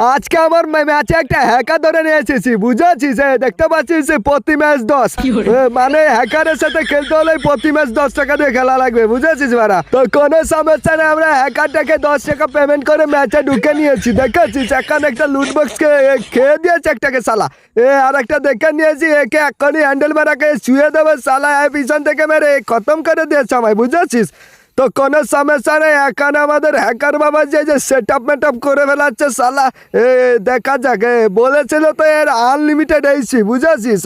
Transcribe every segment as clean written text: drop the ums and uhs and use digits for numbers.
আজকে আমার ম্যাচে একটা হ্যাকার ধরে নিয়ে এসেছি, বুঝেছিস? দেখতে পাচ্ছিস প্রতি ম্যাচ 10, মানে হ্যাকারের সাথে খেলতে হলে প্রতি ম্যাচ 10 টাকা দিয়ে খেলা লাগবে, বুঝেছিস বারা? তো কোনো সমস্যা নেই, আমরা হ্যাকারটাকে 10 টাকা পেমেন্ট করে ম্যাচে ঢুকে নিয়েছি। দেখেছিস এখানে একটা লুট বক্স খেয়ে দিয়েছে একটাকে শালা, আর একটা দেখে নিয়েছি, একে এক্ষুনি হ্যান্ডেল মারাকে শুয়ে দেবে শালা, পিছন থেকে মেরে খতম করে দিয়েছে আমায়, বুঝেছিস? তো কোনো সমস্যা নেই, এখন আমাদের হ্যাকার বাবা যে সেট আপ মেট করে ফেলাচ্ছে শালা, দেখা যাক। বলেছিল তো এর আনলিমিটেড এইছি, বুঝেছিস?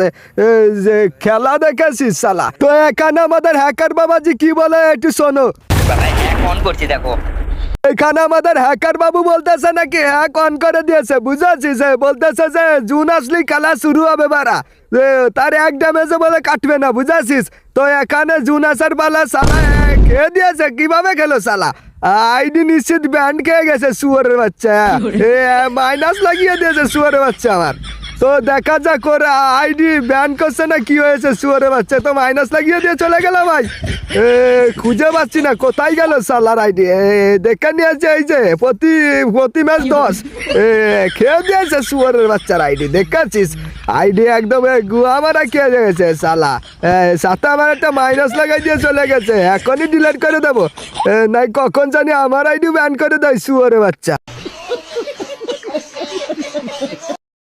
যে খেলা দেখেছিস শালা। তো এখানে আমাদের হ্যাকার বাবাজি কি বলে একটু শোনো। অন করছি দেখো। এখানে আমাদের হ্যাকার বাবু বলতেছে নাকি হ্যাক অন করে দিয়েছে, বুঝেছিস? বলতেছে যে জুন আসলেই খেলা শুরু হবে বারা, তার এক ড্যামেজে বলে কাটবে না, বুঝেছিস? তো এখানে জুন আসার পালা শালা খেয়ে দিয়েছে। কিভাবে খেলো শালা? আইডি নিশ্চিত ব্যান্ড খেয়ে গেছে শুয়ারের বাচ্চা, মাইনাস লাগিয়ে দিয়েছে শুয়ারের বাচ্চা আমার। তো দেখা যাক ওর আইডি ব্যান করছে না কি হয়েছে শুয়ারের বাচ্চা, তো মাইনাস লাগিয়ে দিয়ে চলে গেল ভাই। খুঁজে পাচ্ছি না কোথায় গেল সালার আইডি। দেখে নিয়েছে এই যে প্রতি ম্যাচ 10, খেয়ে দিয়েছে শুয়ারের বাচ্চার আইডি, দেখেছিস? আইডি একদম গুয়া মারা খেয়ে গেছে সালা, সাথে আমার একটা মাইনাস লাগাই দিয়ে চলে গেছে। এখনই ডিলিট করে দেবো, নাই কখন জানি আমার আইডি ব্যান করে দেয় শুয়ারের বাচ্চা।